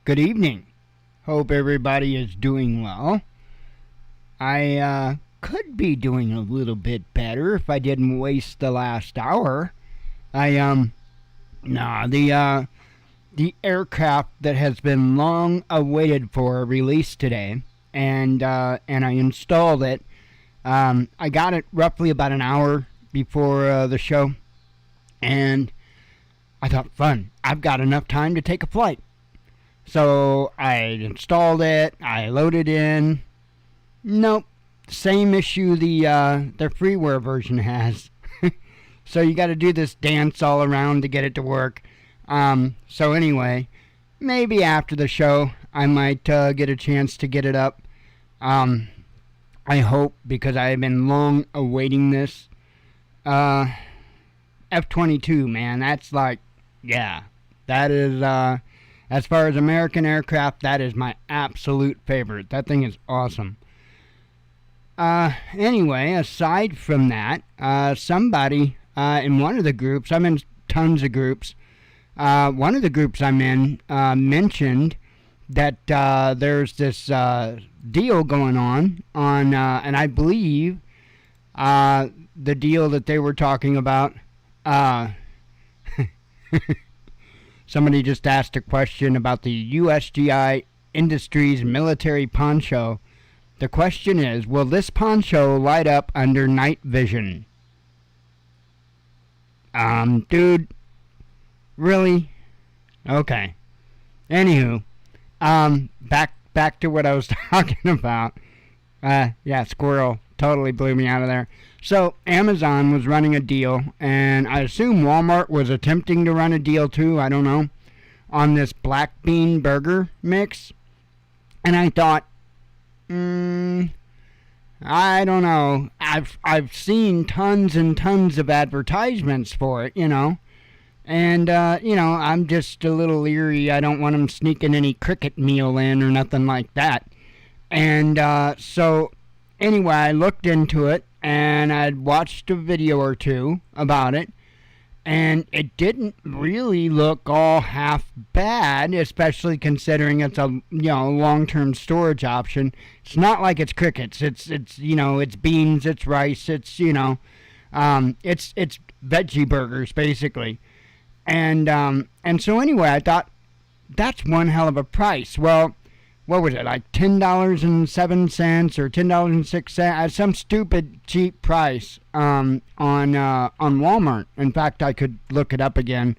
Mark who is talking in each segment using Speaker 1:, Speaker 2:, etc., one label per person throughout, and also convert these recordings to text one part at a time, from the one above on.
Speaker 1: Good evening. Hope everybody is doing well. I could be doing a little bit better if I didn't waste the last hour. The aircraft that has been long awaited for released today, and I installed it. I got it roughly about an hour before the show, and I thought, fun, I've got enough time to take a flight. So I installed it, I loaded in. Nope, same issue the freeware version has. So you got to do this dance all around to get it to work. So anyway, maybe after the show I might get a chance to get it up. I hope, because I have been long awaiting this. F-22, man, that's like, yeah, that is, as far as American aircraft, that is my absolute favorite. That thing is awesome. Anyway, aside from that, somebody in one of the groups, I'm in tons of groups, one of the groups I'm in mentioned that there's this deal going on, and I believe the deal that they were talking about, somebody just asked a question about the USGI Industries military poncho. The question is, will this poncho light up under night vision? Dude, really? Okay. Anywho, back to what I was talking about. Yeah, squirrel totally blew me out of there. So Amazon was running a deal, and I assume Walmart was attempting to run a deal too, I don't know, on this black bean burger mix. And I thought, I don't know. I've seen tons and tons of advertisements for it, And, I'm just a little leery. I don't want them sneaking any cricket meal in or nothing like that. And so anyway, I looked into it, and I'd watched a video or two about it, and it didn't really look all half bad, especially considering it's a long-term storage option. It's not like it's crickets. It's beans, it's rice, it's veggie burgers basically. And so anyway, I thought that's one hell of a price. Well, what was it, like $10.07 or $10.06? Some stupid cheap price on Walmart. In fact, I could look it up again.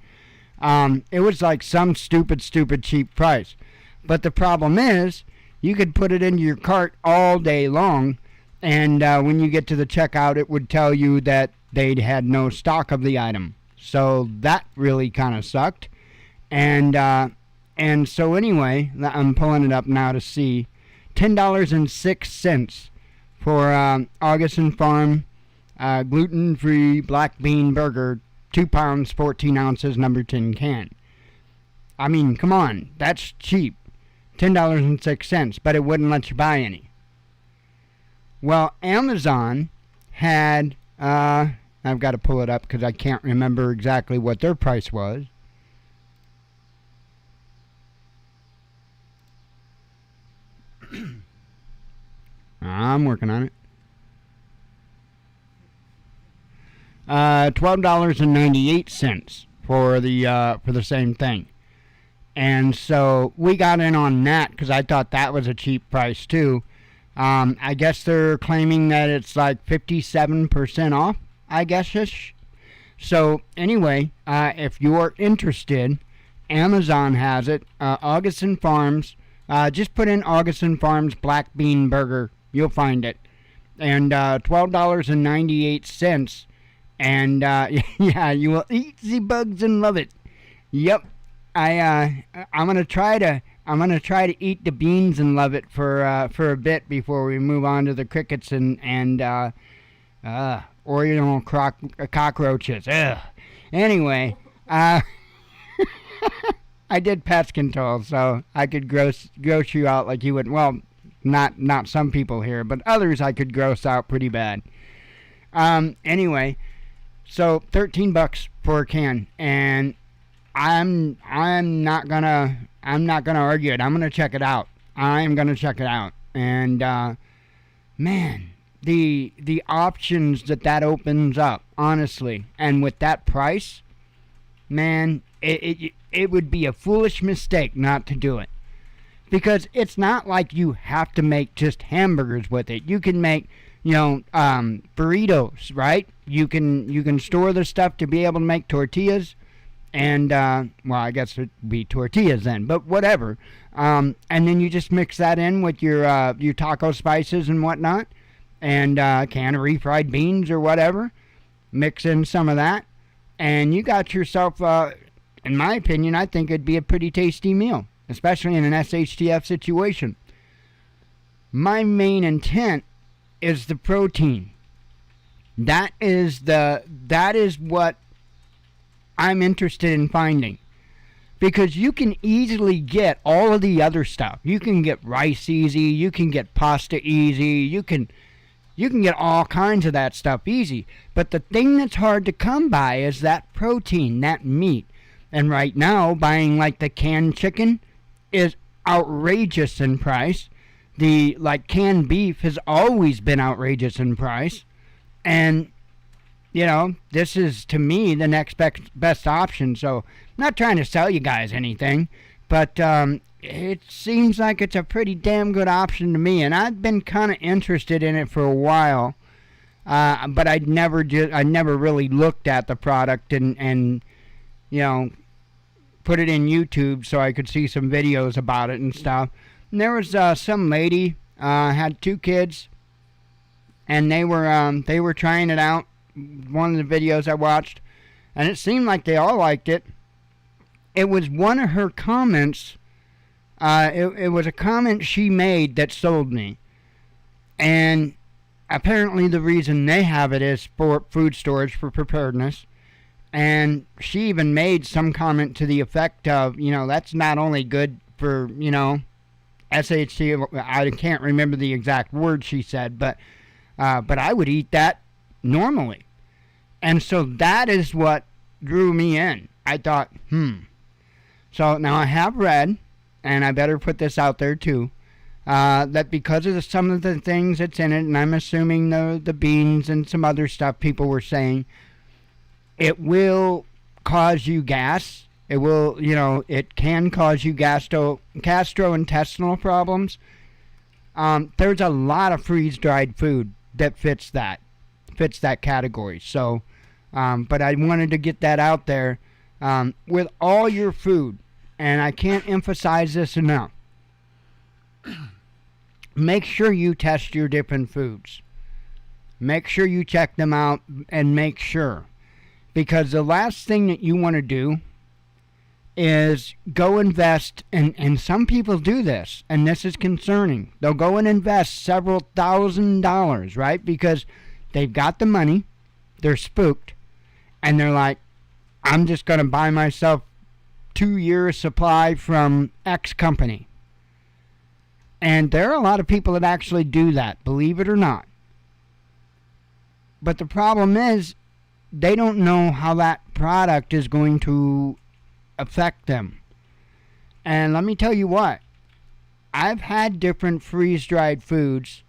Speaker 1: It was like some stupid cheap price. But the problem is, you could put it into your cart all day long, and when you get to the checkout, it would tell you that they'd had no stock of the item. So that really kind of sucked. And so anyway, I'm pulling it up now to see. $10.06 for Augustin Farms gluten-free black bean burger, 2 pounds, 14 ounces, number 10 can. I mean, come on, that's cheap. $10.06, but it wouldn't let you buy any. Well, Amazon had, I've got to pull it up because I can't remember exactly what their price was. I'm working on it. $12.98 for the same thing. And so we got in on that because I thought that was a cheap price too. I guess they're claiming that it's like 57% off, I guess-ish. So anyway, if you're interested, Amazon has it. Augustin Farms. Just put in Augustin Farms black bean burger. You'll find it. And $12.98. And yeah, you will eat the bugs and love it. Yep. I'm gonna try to eat the beans and love it for a bit before we move on to the crickets and Oriental cockroaches. Ugh. Anyway, I did pest control, so I could gross you out like you would. Well, not some people here, but others I could gross out pretty bad. Anyway, so $13 for a can, and I'm not gonna I'm not going to argue it. I'm going to check it out. I'm going to check it out. And, man, the options that opens up, honestly, and with that price, man, it would be a foolish mistake not to do it. Because it's not like you have to make just hamburgers with it. You can make, burritos, right? You can store the stuff to be able to make tortillas. And, well, I guess it'd be tortillas then, but whatever. And then you just mix that in with your taco spices and whatnot. And a can of refried beans or whatever. Mix in some of that. And you got yourself, in my opinion, I think it'd be a pretty tasty meal. Especially in an SHTF situation. My main intent is the protein. That is what I'm interested in finding. Because you can easily get all of the other stuff. You can get rice easy, you can get pasta easy, you can get all kinds of that stuff easy. But the thing that's hard to come by is that protein, that meat. And right now, buying like the canned chicken is outrageous in price. The canned beef has always been outrageous in price. And, this is, to me, the next best option. So, I'm not trying to sell you guys anything, but it seems like it's a pretty damn good option to me. And I've been kind of interested in it for a while, but I never really looked at the product and put it in YouTube so I could see some videos about it and stuff. And there was some lady had 2 kids, and they were trying it out. One of the videos I watched, and it seemed like they all liked it. It was one of her comments. It was a comment she made that sold me, and apparently the reason they have it is for food storage for preparedness. And she even made some comment to the effect of, that's not only good for, SHT, I can't remember the exact word she said, but I would eat that normally. And so that is what drew me in. I thought, So now I have read, and I better put this out there too, that because of some of the things that's in it, and I'm assuming the beans and some other stuff people were saying, it will cause you gas. It will, it can cause you gastrointestinal problems. There's a lot of freeze-dried food that fits that category. So, but I wanted to get that out there. With all your food, and I can't emphasize this enough, make sure you test your different foods. Make sure you check them out and make sure. Because the last thing that you want to do is go invest, and some people do this, and this is concerning. They'll go and invest several $1,000s, right? Because they've got the money, they're spooked, and they're like, I'm just going to buy myself 2 years supply from X company. And there are a lot of people that actually do that, believe it or not. But the problem is, they don't know how that product is going to affect them. And let me tell you what, I've had different freeze-dried foods,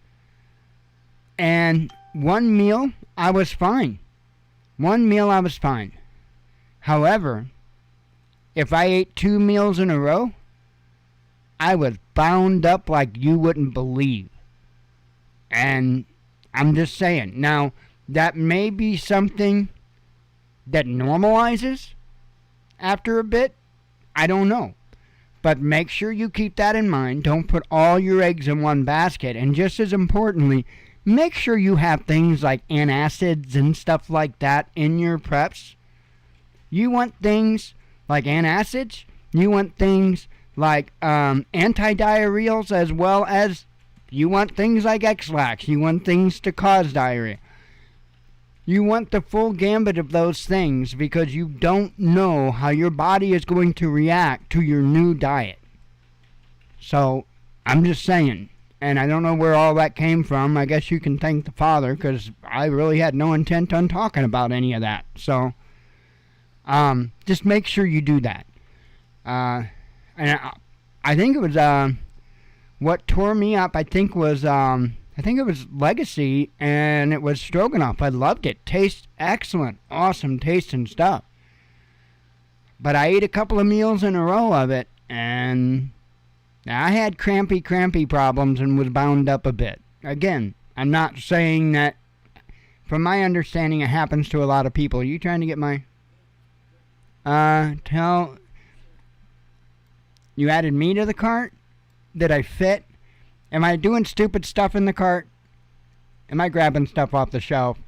Speaker 1: and one meal I was fine. However, if I ate 2 meals in a row, I was bound up like you wouldn't believe. And I'm just saying, now, that may be something that normalizes after a bit. I don't know. But make sure you keep that in mind. Don't put all your eggs in one basket. And just as importantly, make sure you have things like antacids and stuff like that in your preps. You want things like antacids. You want things like anti-diarrheals, as well as you want things like X-Lax. You want things to cause diarrhea. You want the full gambit of those things because you don't know how your body is going to react to your new diet. So, I'm just saying, and I don't know where all that came from. I guess you can thank the Father, because I really had no intent on talking about any of that. So, just make sure you do that. And I think it was what tore me up. I think it was Legacy, and it was stroganoff. I loved it. Tastes excellent, awesome tasting stuff. But I ate a couple of meals in a row of it, and I had crampy problems and was bound up a bit. Again, I'm not saying that. From my understanding, it happens to a lot of people. Are you trying to get my... You added me to the cart? Did I fit? Am I doing stupid stuff in the cart? Am I grabbing stuff off the shelf?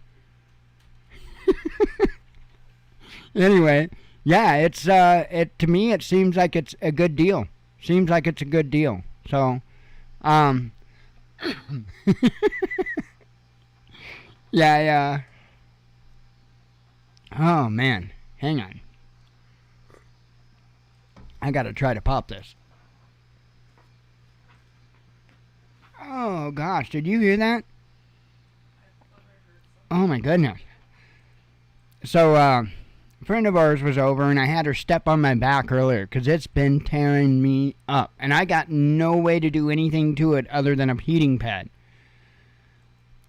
Speaker 1: Anyway, yeah, it's to me it seems like it's a good deal. Seems like it's a good deal. So, yeah. Oh man, hang on. I gotta try to pop this. Oh gosh, did you hear that? Oh my goodness. So, a friend of ours was over and I had her step on my back earlier because it's been tearing me up. And I got no way to do anything to it other than a heating pad.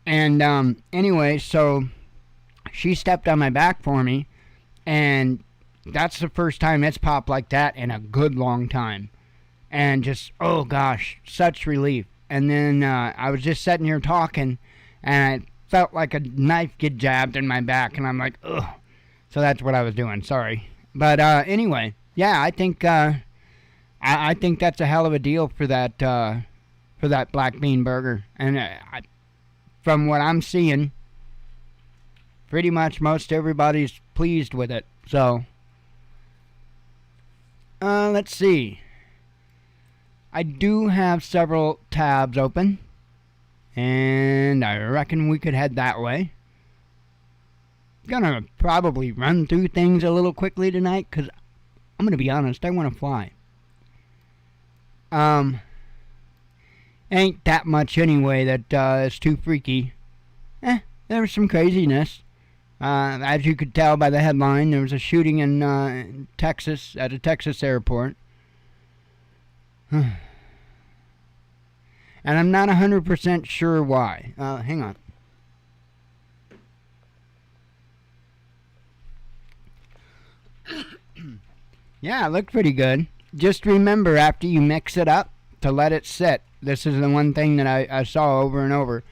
Speaker 1: And anyway, so she stepped on my back for me, and that's the first time it's popped like that in a good long time. And just, oh gosh, such relief. And then I was just sitting here talking, and I felt like a knife get jabbed in my back, and I'm like, ugh. So that's what I was doing, sorry. But anyway, yeah, I think I think that's a hell of a deal for that black bean burger. And from what I'm seeing, pretty much most everybody's pleased with it. So, let's see. I do have several tabs open, and I reckon we could head that way. Gonna probably run through things a little quickly tonight, because I'm gonna be honest, I want to fly. Ain't that much anyway that is too freaky. There was some craziness. As you could tell by the headline, there was a shooting in Texas, at a Texas airport. And I'm not 100% sure why. Hang on. Yeah, it looked pretty good. Just remember, after you mix it up, to let it sit. This is the one thing that I saw over and over.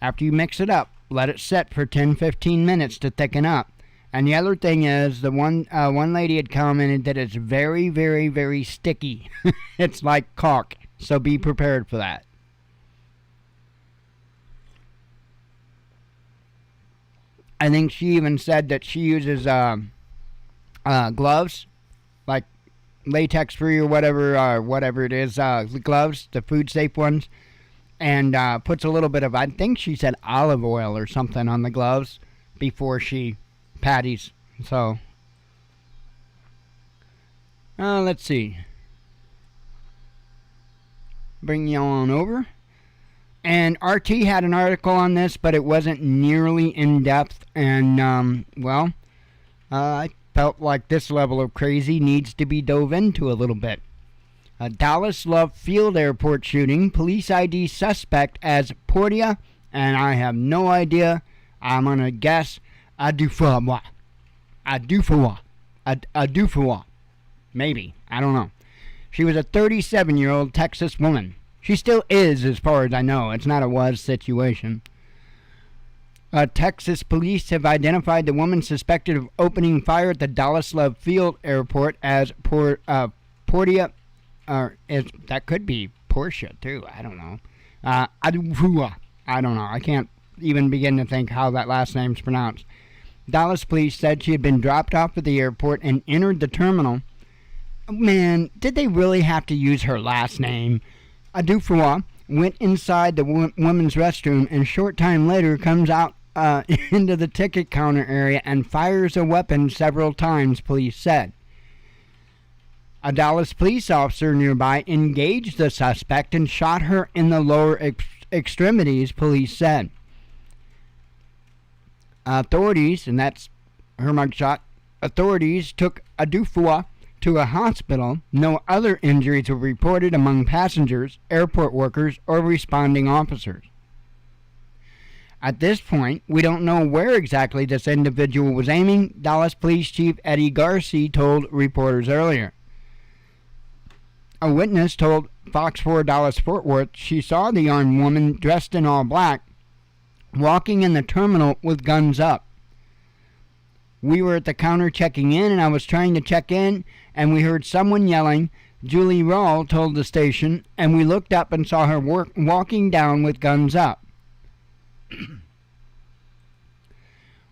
Speaker 1: After you mix it up, let it sit for 10-15 minutes to thicken up. And the other thing is, the one lady had commented that it's very, very, very sticky. It's like caulk, so be prepared for that. I think she even said that she uses gloves, like latex free or whatever it is, gloves, the food safe ones, and puts a little bit of, I think she said olive oil or something on the gloves before she patties. So, let's see. Bring you on over. And RT had an article on this, but it wasn't nearly in depth. And, I felt like this level of crazy needs to be dove into a little bit. A Dallas Love Field Airport shooting. Police ID suspect as Portia. And I have no idea. I'm going to guess Adufawa. Maybe. I don't know. She was a 37-year-old Texas woman. She still is, as far as I know. It's not a was situation. Texas police have identified the woman suspected of opening fire at the Dallas Love Field Airport as Portia. That could be Portia, too. I don't know. I don't know. I can't even begin to think how that last name's pronounced. Dallas police said she had been dropped off at the airport and entered the terminal. Man, did they really have to use her last name? Adufawa went inside the women's restroom and a short time later comes out into the ticket counter area and fires a weapon several times, police said. A Dallas police officer nearby engaged the suspect and shot her in the lower extremities, police said. Authorities, and that's her mugshot, authorities took Adufawa to a hospital. No other injuries were reported among passengers, airport workers, or responding officers. At this point, we don't know where exactly this individual was aiming, Dallas Police Chief Eddie Garcia told reporters earlier. A witness told Fox 4 Dallas Fort Worth she saw the armed woman dressed in all black walking in the terminal with guns up. We were at the counter checking in, and I was trying to check in, and we heard someone yelling, Julie Rawl told the station, and we looked up and saw her walking down with guns up.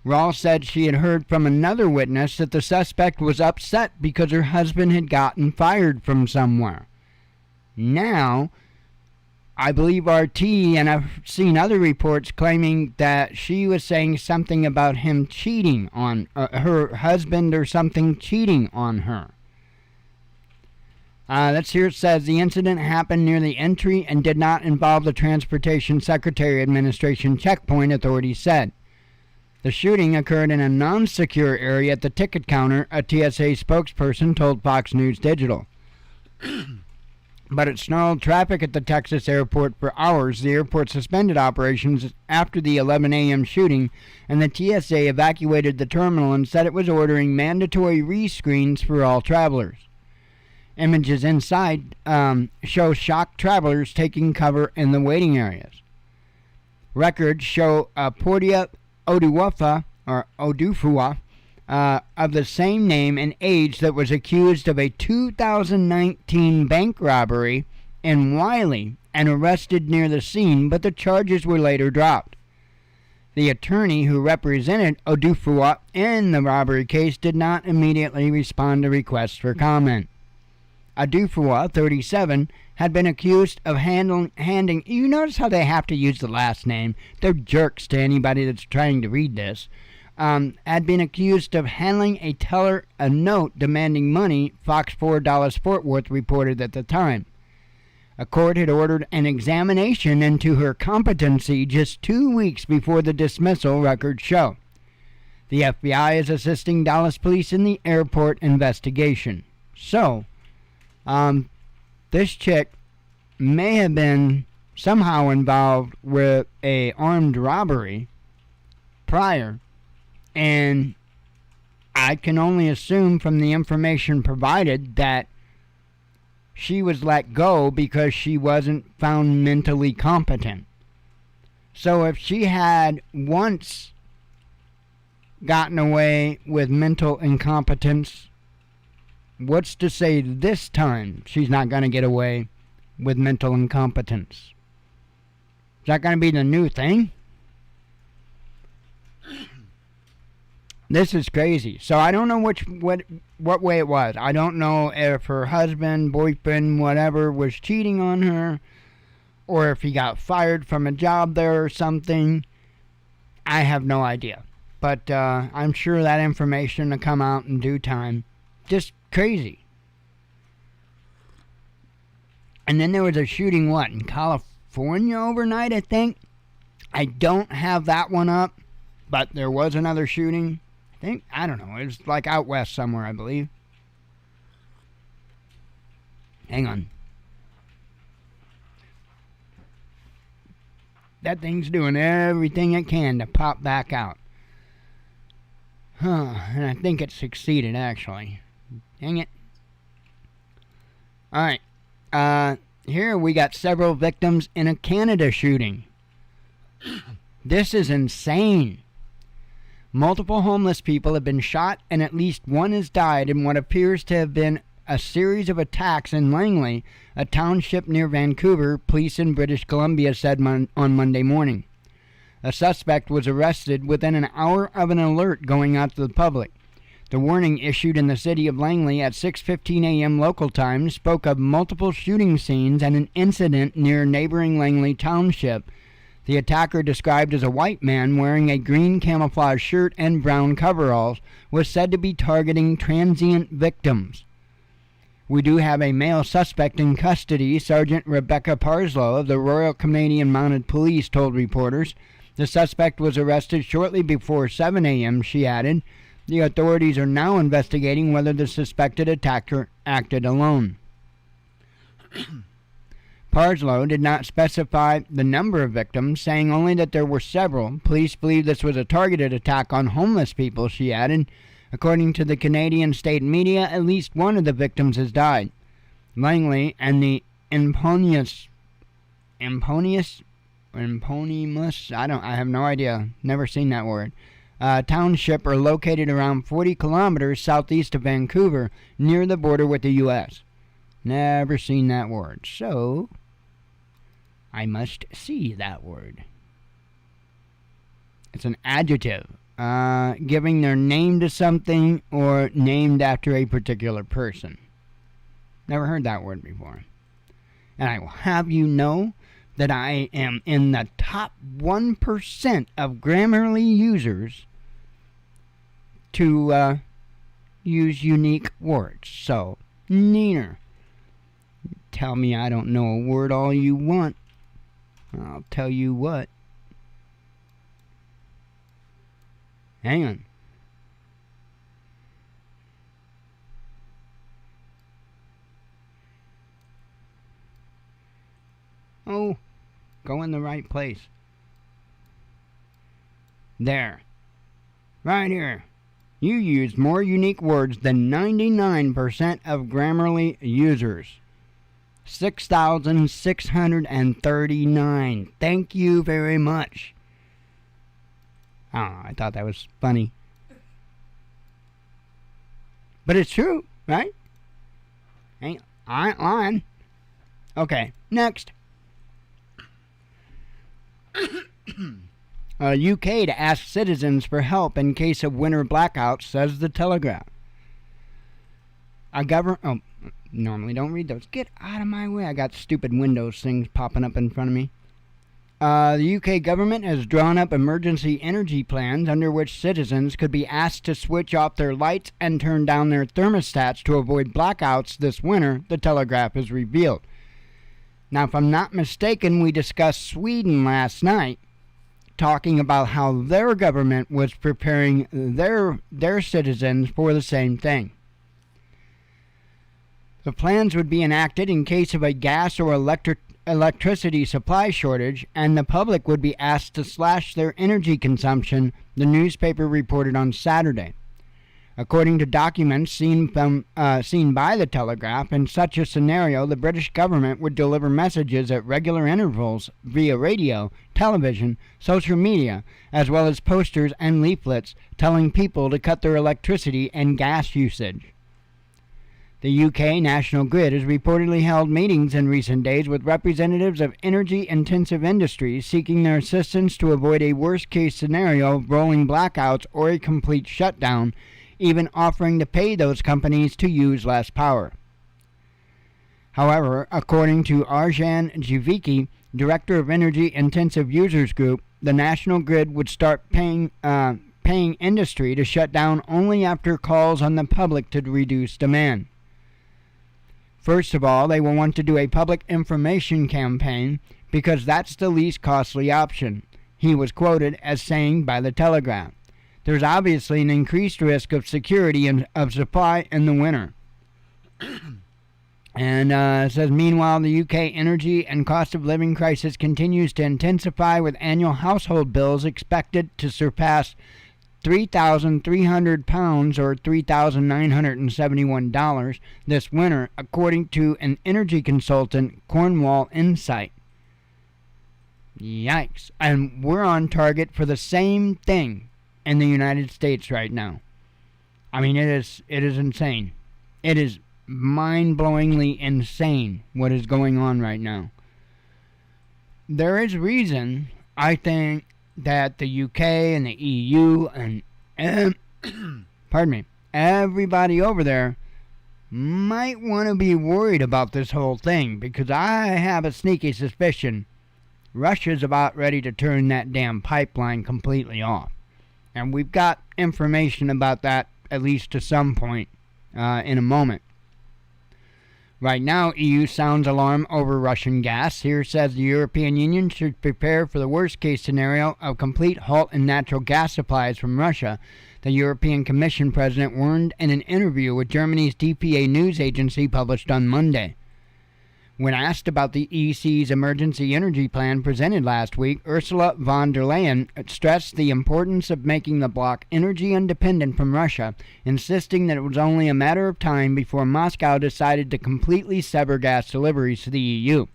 Speaker 1: Rawl said she had heard from another witness that the suspect was upset because her husband had gotten fired from somewhere. Now, I believe RT, and I've seen other reports claiming that she was saying something about him cheating on her husband or something cheating on her. Let's hear it says the incident happened near the entry and did not involve the Transportation Secretary Administration checkpoint, authorities said. The shooting occurred in a non-secure area at the ticket counter, a TSA spokesperson told Fox News Digital. But it snarled traffic at the Texas airport for hours. The airport suspended operations after the 11 a.m. shooting, and the TSA evacuated the terminal and said it was ordering mandatory rescreens for all travelers. Images inside show shocked travelers taking cover in the waiting areas. Records show Portia Odufua, of the same name and age, that was accused of a 2019 bank robbery in Wiley and arrested near the scene, but the charges were later dropped. The attorney who represented Odufua in the robbery case did not immediately respond to requests for comment. Odufua, 37, had been accused of handing... You notice how they have to use the last name? They're jerks to anybody that's trying to read this. Had been accused of handing a teller a note demanding money, Fox 4 Dallas Fort Worth reported at the time. A court had ordered an examination into her competency just 2 weeks before the dismissal, records show. The FBI is assisting Dallas police in the airport investigation. So, this chick may have been somehow involved with a armed robbery prior, and I can only assume from the information provided that she was let go because she wasn't found mentally competent. So if she had once gotten away with mental incompetence, what's to say this time she's not going to get away with mental incompetence? Is that going to be the new thing? This is crazy. So I don't know what way it was. I don't know if her husband, boyfriend, whatever, was cheating on her, or if he got fired from a job there or something. I have no idea. But I'm sure that information will come out in due time. Just crazy. And then there was a shooting, in California overnight, I think? I don't have that one up, but there was another shooting. I don't know, it was like out west somewhere, I believe. Hang on. That thing's doing everything it can to pop back out. And I think it succeeded, actually. Dang it. Alright. Here we got several victims in a Canada shooting. This is insane. Multiple homeless people have been shot, and at least one has died in what appears to have been a series of attacks in Langley, a township near Vancouver, police in British Columbia said on Monday morning. A suspect was arrested within an hour of an alert going out to the public. The warning issued in the city of Langley at 6:15 a.m. local time spoke of multiple shooting scenes and an incident near neighboring Langley Township. The attacker, described as a white man wearing a green camouflage shirt and brown coveralls, was said to be targeting transient victims. We do have a male suspect in custody, Sergeant Rebecca Parslow of the Royal Canadian Mounted Police told reporters. The suspect was arrested shortly before 7 a.m., she added. The authorities are now investigating whether the suspected attacker acted alone. Parslow did not specify the number of victims, saying only that there were several. Police believe this was a targeted attack on homeless people, she added. According to the Canadian state media, at least one of the victims has died. Langley and the eponymous, I have no idea, never seen that word, township are located around 40 kilometers southeast of Vancouver, near the border with the U.S. Never seen that word, so I must see that word. It's an adjective, giving their name to something or named after a particular person. Never heard that word before. And I will have you know that I am in the top 1% of Grammarly users to use unique words. So, Neener, tell me I don't know a word all you want. I'll tell you what. Hang on. Oh, go in the right place. There. Right here. You used more unique words than 99% of Grammarly users. 6,639. Thank you very much. Oh, I thought that was funny. But it's true, right? I ain't lying. Okay, next. UK to ask citizens for help in case of winter blackouts, says the Telegraph. Normally don't read those. Get out of my way. I got stupid Windows things popping up in front of me. The UK government has drawn up emergency energy plans under which citizens could be asked to switch off their lights and turn down their thermostats to avoid blackouts this winter, the Telegraph has revealed. Now, if I'm not mistaken, we discussed Sweden last night, talking about how their government was preparing their citizens for the same thing. The plans would be enacted in case of a gas or electricity supply shortage, and the public would be asked to slash their energy consumption, the newspaper reported on Saturday. According to documents seen by the Telegraph, in such a scenario, the British government would deliver messages at regular intervals via radio, television, social media, as well as posters and leaflets telling people to cut their electricity and gas usage. The UK National Grid has reportedly held meetings in recent days with representatives of energy-intensive industries seeking their assistance to avoid a worst-case scenario of rolling blackouts or a complete shutdown, even offering to pay those companies to use less power. However, according to Arjan Javicki, director of Energy Intensive Users Group, the National Grid would start paying industry to shut down only after calls on the public to reduce demand. First of all, they will want to do a public information campaign because that's the least costly option, he was quoted as saying by the Telegraph. There's obviously an increased risk of security and of supply in the winter. And it says, meanwhile, the UK energy and cost of living crisis continues to intensify, with annual household bills expected to surpass £3,300 or $3,971 this winter, according to an energy consultant, Cornwall Insight. Yikes. And we're on target for the same thing in the United States right now. I mean, it is insane. It is mind-blowingly insane what is going on right now. There is reason, I think, that the UK and the EU and pardon me, everybody over there might want to be worried about this whole thing, because I have a sneaky suspicion Russia's about ready to turn that damn pipeline completely off. And we've got information about that, at least to some point, in a moment. Right now, EU sounds alarm over Russian gas. Here says the European Union should prepare for the worst-case scenario of complete halt in natural gas supplies from Russia. The European Commission president warned in an interview with Germany's DPA news agency published on Monday. When asked about the EC's emergency energy plan presented last week, Ursula von der Leyen stressed the importance of making the bloc energy independent from Russia, insisting that it was only a matter of time before Moscow decided to completely sever gas deliveries to the EU.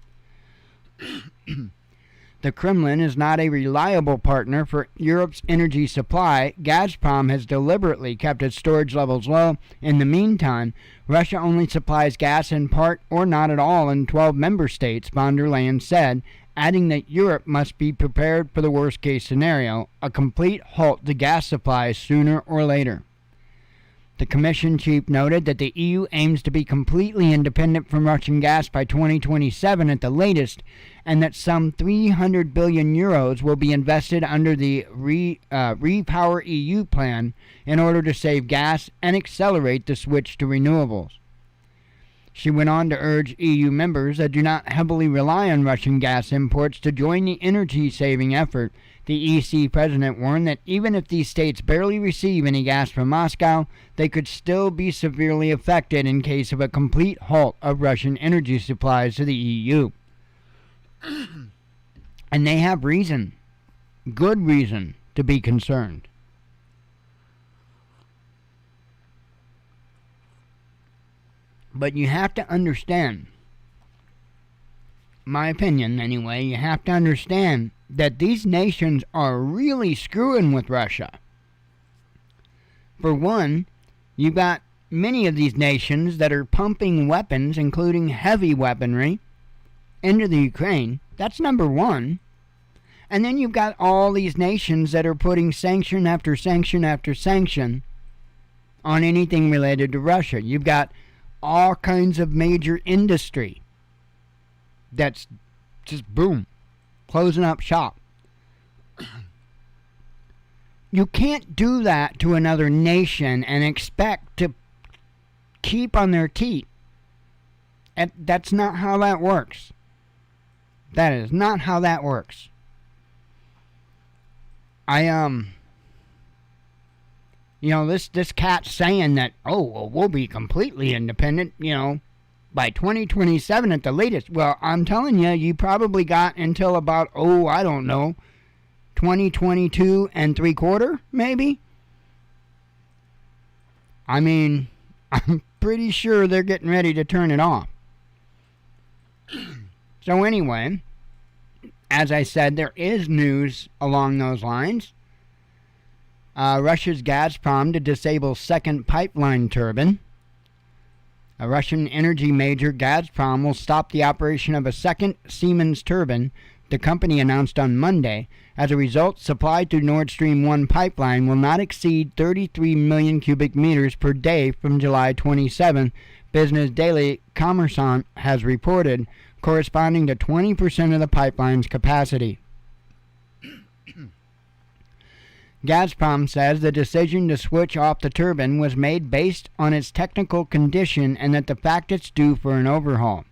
Speaker 1: The Kremlin is not a reliable partner for Europe's energy supply. Gazprom has deliberately kept its storage levels low. In the meantime, Russia only supplies gas in part or not at all in 12 member states, von der Leyen said, adding that Europe must be prepared for the worst-case scenario, a complete halt to gas supplies sooner or later. The Commission chief noted that the EU aims to be completely independent from Russian gas by 2027 at the latest, and that some 300 billion euros will be invested under the Repower EU plan in order to save gas and accelerate the switch to renewables. She went on to urge EU members that do not heavily rely on Russian gas imports to join the energy-saving effort. The EC president warned that even if these states barely receive any gas from Moscow, they could still be severely affected in case of a complete halt of Russian energy supplies to the EU. And they have reason, good reason, to be concerned. But you have to understand, my opinion anyway, you have to understand that these nations are really screwing with Russia. For one, you've got many of these nations that are pumping weapons, including heavy weaponry, into the Ukraine. That's number one. And then you've got all these nations that are putting sanction after sanction after sanction on anything related to Russia. You've got all kinds of major industry that's just boom, closing up shop. You can't do that to another nation and expect to keep on their teeth. That's not how that works. That is not how that works. This cat's saying that, we'll be completely independent, by 2027 at the latest. Well, I'm telling you, you probably got until about, 2022 and 3/4, maybe? I mean, I'm pretty sure they're getting ready to turn it off. So anyway, as I said, there is news along those lines. Russia's Gazprom to disable second pipeline turbine. A Russian energy major, Gazprom, will stop the operation of a second Siemens turbine, the company announced on Monday. As a result, supply through Nord Stream 1 pipeline will not exceed 33 million cubic meters per day from July 27, Business Daily Kommersant has reported, corresponding to 20% of the pipeline's capacity. Gazprom says the decision to switch off the turbine was made based on its technical condition and that the fact it's due for an overhaul.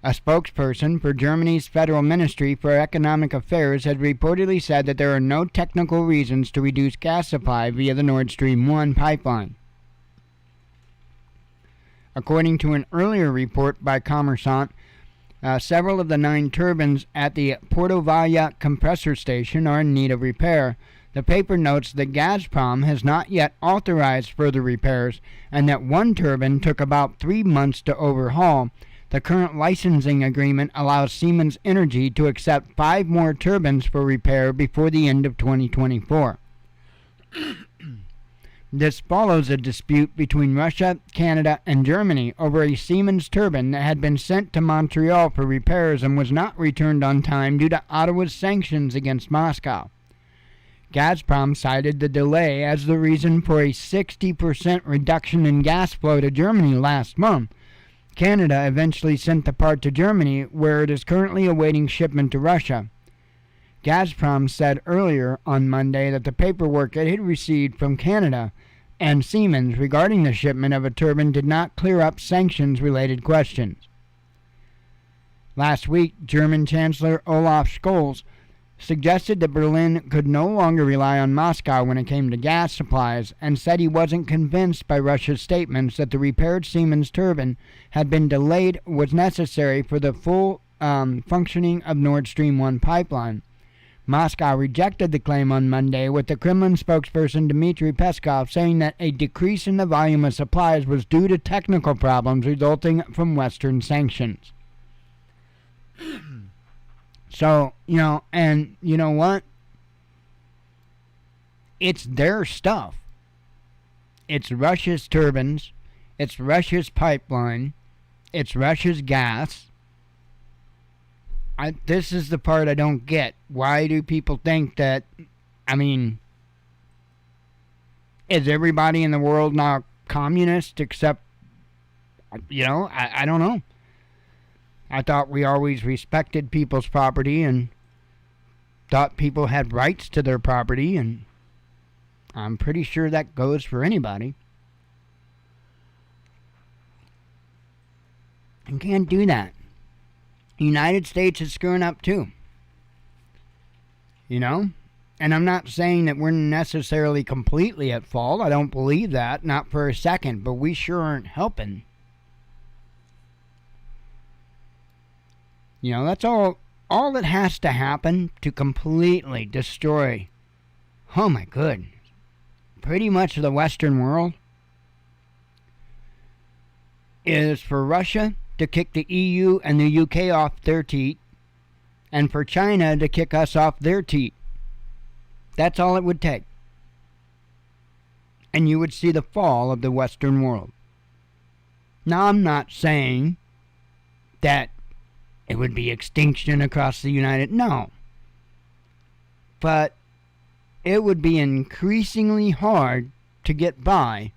Speaker 1: A spokesperson for Germany's Federal Ministry for Economic Affairs had reportedly said that there are no technical reasons to reduce gas supply via the Nord Stream 1 pipeline. According to an earlier report by Kommersant, several of the 9 turbines at the Portovaya compressor station are in need of repair. The paper notes that Gazprom has not yet authorized further repairs and that one turbine took about 3 months to overhaul. The current licensing agreement allows Siemens Energy to accept 5 more turbines for repair before the end of 2024. This follows a dispute between Russia, Canada, and Germany over a Siemens turbine that had been sent to Montreal for repairs and was not returned on time due to Ottawa's sanctions against Moscow. Gazprom cited the delay as the reason for a 60% reduction in gas flow to Germany last month. Canada eventually sent the part to Germany, where it is currently awaiting shipment to Russia. Gazprom said earlier on Monday that the paperwork it had received from Canada and Siemens regarding the shipment of a turbine did not clear up sanctions-related questions. Last week, German Chancellor Olaf Scholz suggested that Berlin could no longer rely on Moscow when it came to gas supplies, and said he wasn't convinced by Russia's statements that the repaired Siemens turbine had been delayed was necessary for the full functioning of Nord Stream 1 pipeline. Moscow rejected the claim on Monday, with the Kremlin spokesperson Dmitry Peskov saying that a decrease in the volume of supplies was due to technical problems resulting from Western sanctions. So, and you know what? It's their stuff. It's Russia's turbines. It's Russia's pipeline. It's Russia's gas. This is the part I don't get. Why do people think that, is everybody in the world now communist except, I don't know. I thought we always respected people's property and thought people had rights to their property, and I'm pretty sure that goes for anybody. You can't do that. The United States is screwing up too. And I'm not saying that we're necessarily completely at fault. I don't believe that, not for a second, but we sure aren't helping. That's all that has to happen to completely destroy, oh my goodness, pretty much the Western world, is for Russia to kick the EU and the UK off their teat, and for China to kick us off their teat. That's all it would take. And you would see the fall of the Western world. Now, I'm not saying that it would be extinction across the United... No. But it would be increasingly hard to get by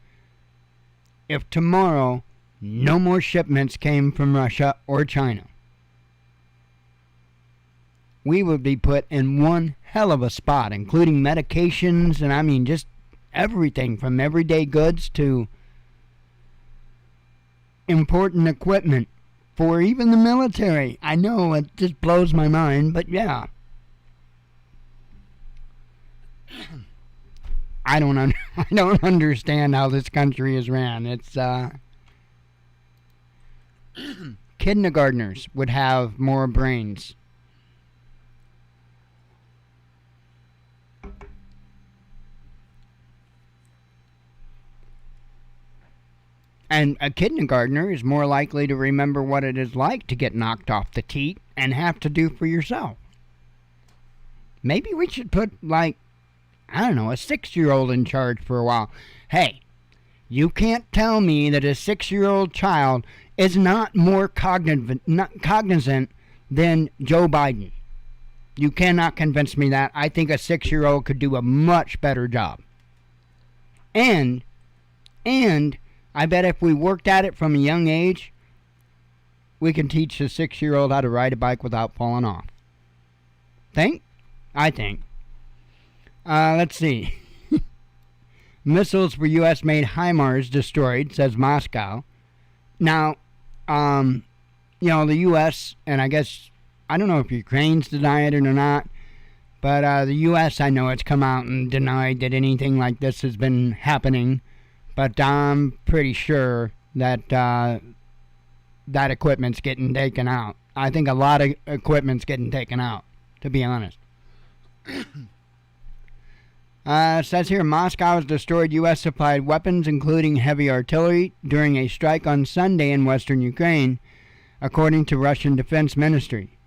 Speaker 1: if tomorrow no more shipments came from Russia or China. We would be put in one hell of a spot, including medications and just everything from everyday goods to important equipment for even the military. I know it just blows my mind, but yeah. I don't understand how this country is ran. It's kindergartners would have more brains. And a kindergartner is more likely to remember what it is like to get knocked off the teat and have to do for yourself. Maybe we should put, a 6-year-old in charge for a while. Hey, you can't tell me that a 6-year-old child is not more cognizant than Joe Biden. You cannot convince me that. I think a 6-year-old could do a much better job. And I bet if we worked at it from a young age, we can teach a 6-year-old how to ride a bike without falling off. Think? I think. Let's see. Missiles for U.S.-made Highmars destroyed, says Moscow. Now, the U.S., and I guess, I don't know if Ukraine's denying it or not, but the U.S., I know it's come out and denied that anything like this has been happening, but I'm pretty sure that that equipment's getting taken out. I think a lot of equipment's getting taken out, to be honest. It says here, Moscow has destroyed U.S.-supplied weapons, including heavy artillery, during a strike on Sunday in western Ukraine, according to Russian Defense Ministry.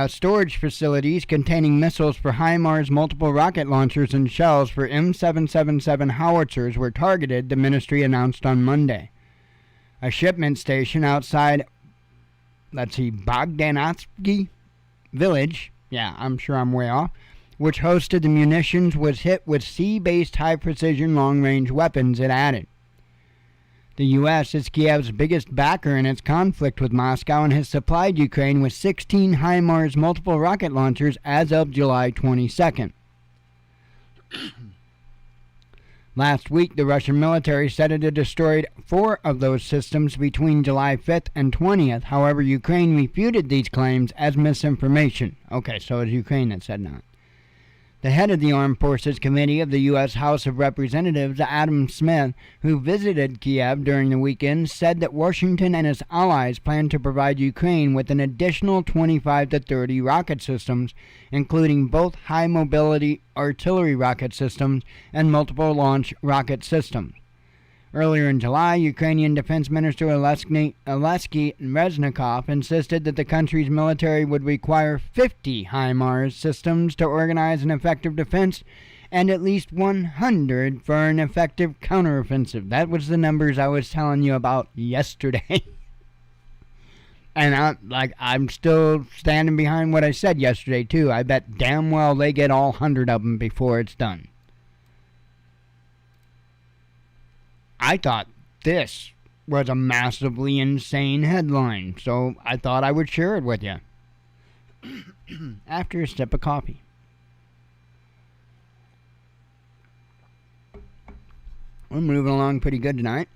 Speaker 1: Storage facilities containing missiles for Highmars, multiple rocket launchers, and shells for M777 howitzers were targeted, the ministry announced on Monday. A shipment station outside, Bogdanovsky village, I'm sure I'm way off, which hosted the munitions, was hit with sea-based high-precision long-range weapons, it added. The U.S. is Kiev's biggest backer in its conflict with Moscow and has supplied Ukraine with 16 Highmars multiple rocket launchers as of July 22nd. Last week, the Russian military said it had destroyed 4 of those systems between July 5th and 20th. However, Ukraine refuted these claims as misinformation. Okay, so it's Ukraine that said that. The head of the Armed Forces Committee of the U.S. House of Representatives, Adam Smith, who visited Kiev during the weekend, said that Washington and its allies plan to provide Ukraine with an additional 25 to 30 rocket systems, including both high-mobility artillery rocket systems and multiple launch rocket systems. Earlier in July, Ukrainian Defense Minister Alexei Reznikov insisted that the country's military would require 50 Highmars systems to organize an effective defense and at least 100 for an effective counteroffensive. That was the numbers I was telling you about yesterday. And I'm still standing behind what I said yesterday, too. I bet damn well they get all 100 of them before it's done. I thought this was a massively insane headline, so I thought I would share it with you. After a sip of coffee. We're moving along pretty good tonight.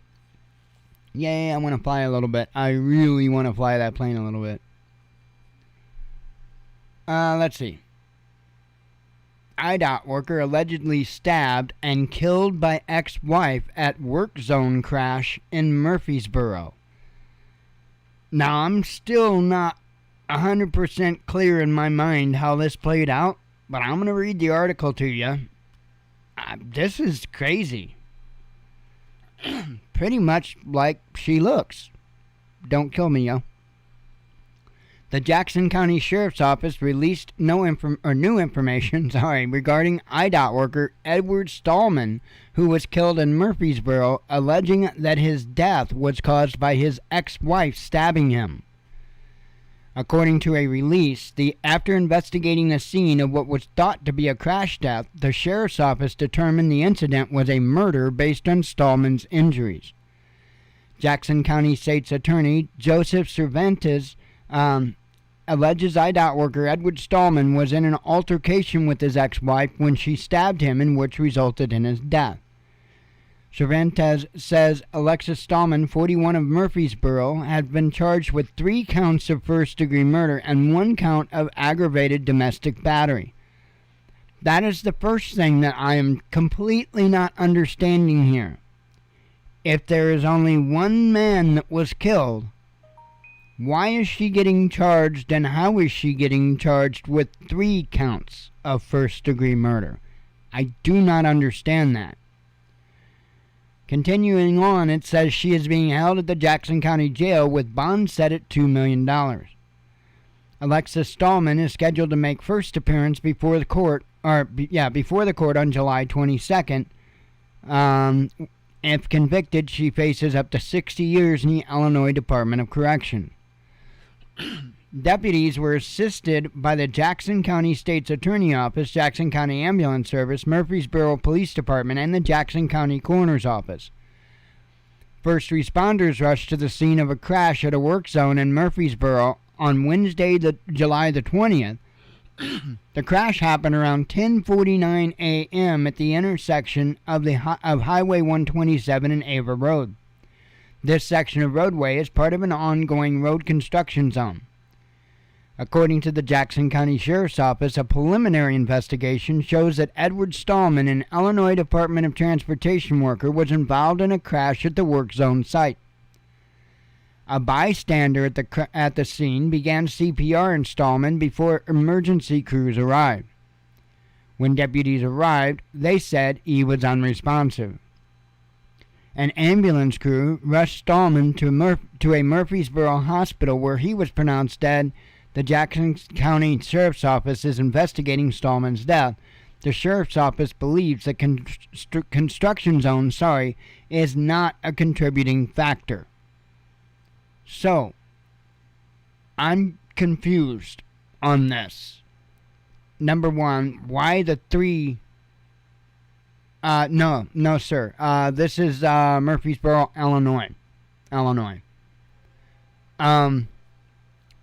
Speaker 1: Yay, I want to fly a little bit. I really want to fly that plane a little bit. Let's see. IDOT worker allegedly stabbed and killed by ex-wife at work zone crash in Murfreesboro. Now, I'm still not 100% clear in my mind how this played out, but I'm going to read the article to you. This is crazy. Pretty much like she looks. Don't kill me, yo. The Jackson County Sheriff's Office released new information regarding IDOT worker Edward Stallman, who was killed in Murfreesboro, alleging that his death was caused by his ex-wife stabbing him. According to a release, after investigating the scene of what was thought to be a crash death, the Sheriff's Office determined the incident was a murder based on Stallman's injuries. Jackson County State's Attorney Joseph Cervantes alleges IDOT worker Edward Stallman was in an altercation with his ex-wife when she stabbed him, in which resulted in his death. Cervantes says Alexis Stallman, 41 of Murfreesboro, had been charged with 3 counts of first-degree murder and 1 count of aggravated domestic battery. That is the first thing that I am completely not understanding here. If there is only 1 man that was killed, why is she getting charged, and how is she getting charged with 3 counts of first-degree murder? I do not understand that. Continuing on, it says she is being held at the Jackson County Jail with bond set at $2 million. Alexis Stallman is scheduled to make first appearance before the court, before the court on July 22nd. If convicted, she faces up to 60 years in the Illinois Department of Correction. Deputies were assisted by the Jackson County State's Attorney Office, Jackson County Ambulance Service, Murfreesboro Police Department, and the Jackson County Coroner's Office. First responders rushed to the scene of a crash at a work zone in Murfreesboro on Wednesday, July the 20th. The crash happened around 10:49 a.m. at the intersection of Highway 127 and Ava Road. This section of roadway is part of an ongoing road construction zone. According to the Jackson County Sheriff's Office, a preliminary investigation shows that Edward Stallman, an Illinois Department of Transportation worker, was involved in a crash at the work zone site. A bystander at the scene began CPR on Stallman before emergency crews arrived. When deputies arrived, they said he was unresponsive. An ambulance crew rushed Stallman to a Murfreesboro hospital where he was pronounced dead. The Jackson County Sheriff's Office is investigating Stallman's death. The Sheriff's Office believes the construction zone, is not a contributing factor. So, I'm confused on this. Number one, why the 3... No, sir. This is Murfreesboro, Illinois.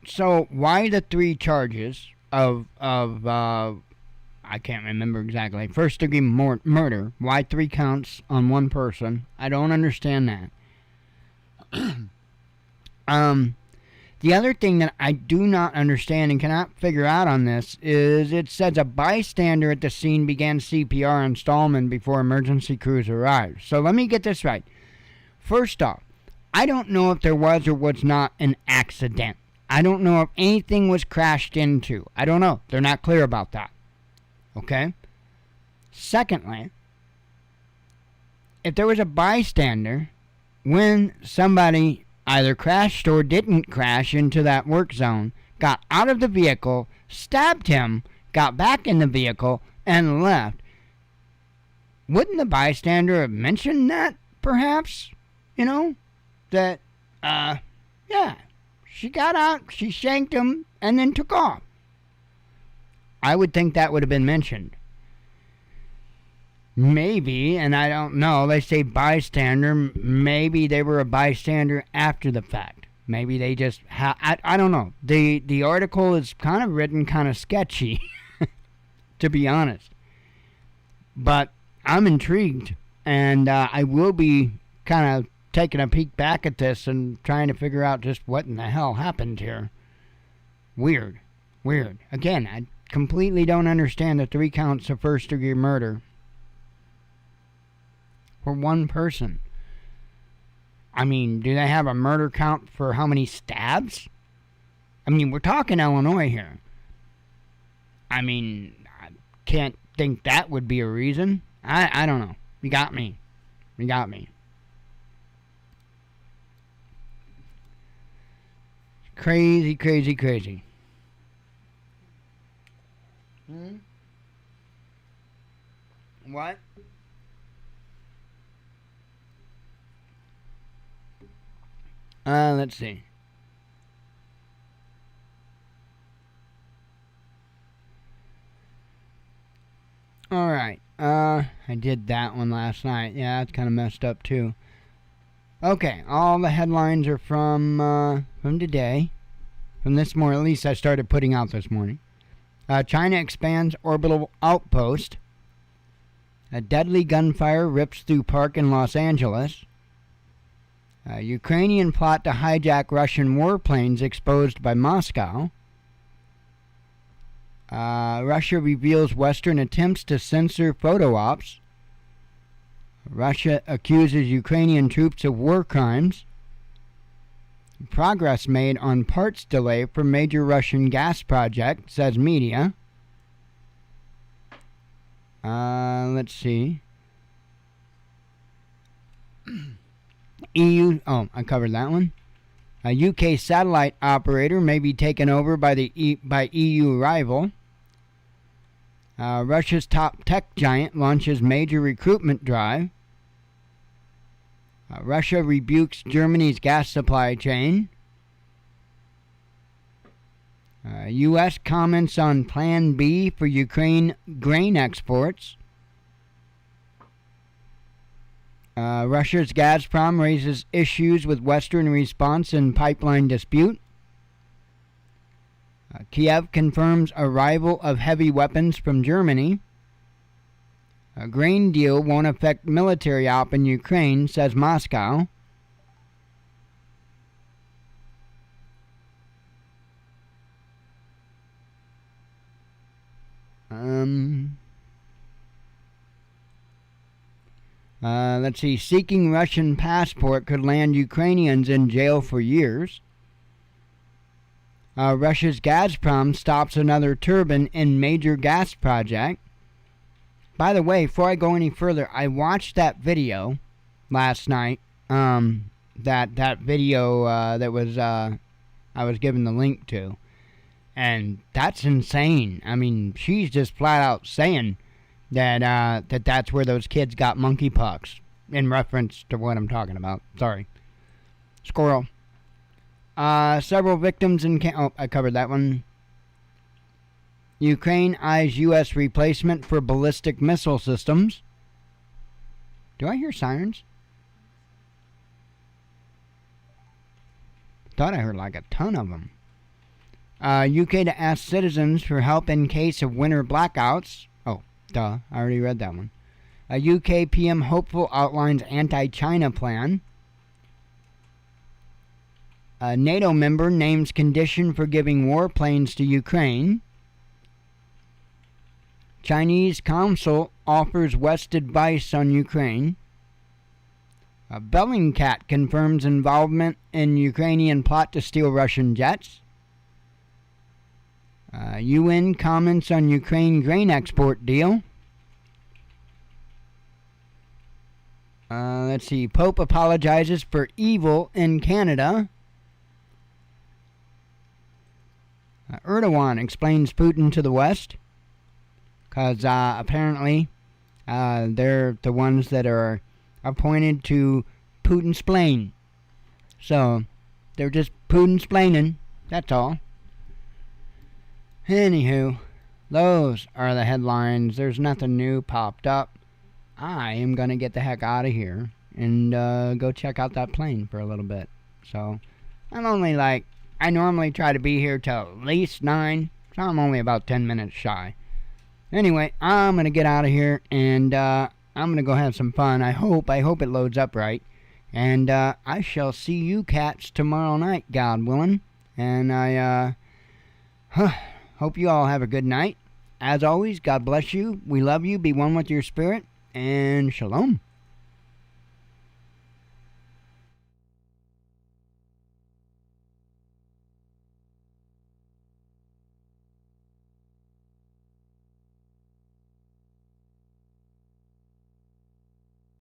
Speaker 1: So why the 3 charges of I can't remember exactly. First degree murder. Why 3 counts on one person? I don't understand that. The other thing that I do not understand and cannot figure out on this is it says a bystander at the scene began CPR on Stallman before emergency crews arrived. So let me get this right. First off, I don't know if there was or was not an accident. I don't know if anything was crashed into. I don't know. They're not clear about that. Okay? Secondly, if there was a bystander when somebody either crashed or didn't crash into that work zone, got out of the vehicle, stabbed him, got back in the vehicle, and left, wouldn't the bystander have mentioned that, perhaps? You know? That, yeah, she got out, she shanked him, and then took off. I would think that would have been mentioned. Maybe, and I don't know, they say bystander, maybe they were a bystander after the fact. Maybe they just, I don't know. The article is kind of written kind of sketchy, to be honest. But I'm intrigued, and I will be kind of taking a peek back at this and trying to figure out just what in the hell happened here. Weird. Again, I completely don't understand the 3 counts of first-degree murder for one person. I mean, do they have a murder count for how many stabs? I mean, we're talking Illinois here. I mean, I can't think that would be a reason. I don't know. You got me. Crazy. What? Let's see. Alright. I did that one last night. Yeah, that's kind of messed up too. Okay, all the headlines are from today. From this morning, at least I started putting out this morning. China expands orbital outpost. A deadly gunfire rips through park in Los Angeles. Ukrainian plot to hijack Russian warplanes exposed by Moscow. Russia reveals Western attempts to censor photo ops. Russia accuses Ukrainian troops of war crimes. Progress made on parts delay for major Russian gas project, says media. Let's see. I covered that one. A UK satellite operator may be taken over by EU rival. Russia's top tech giant launches major recruitment drive. Russia rebukes Germany's gas supply chain. U.S. comments on Plan B for Ukraine grain exports. Russia's Gazprom raises issues with Western response in pipeline dispute. Kiev confirms arrival of heavy weapons from Germany. A grain deal won't affect military op in Ukraine, says Moscow. Let's see. Seeking Russian passport could land Ukrainians in jail for years. Russia's Gazprom stops another turbine in major gas project. By the way, before I go any further, I watched that video last night. That video that was I was given the link to, and that's insane. I mean, she's just flat out saying that that's where those kids got monkeypox, in reference to what I'm talking about. Sorry, squirrel. Several victims in I covered that one. Ukraine eyes U.S. replacement for ballistic missile systems. Do I hear sirens? Thought I heard like a ton of them. UK to ask citizens for help in case of winter blackouts. Duh, I already read that one. A UK PM hopeful outlines anti-China plan. A NATO member names condition for giving warplanes to Ukraine. Chinese consul offers West advice on Ukraine. Bellingcat confirms involvement in Ukrainian plot to steal Russian jets. UN comments on Ukraine grain export deal. Let's see. Pope apologizes for evil in Canada. Erdogan explains Putin to the West. Because apparently they're the ones that are appointed to Putin-splain. So, they're just Putin-splaining. That's all. Anywho, those are the headlines. There's nothing new popped up. I am going to get the heck out of here and go check out that plane for a little bit. So, I normally try to be here till at least 9. So I'm only about 10 minutes shy. Anyway, I'm going to get out of here and I'm going to go have some fun. I hope it loads up right. And I shall see you cats tomorrow night, God willing. And I hope you all have a good night. As always, God bless you. We love you. Be one with your spirit. And shalom.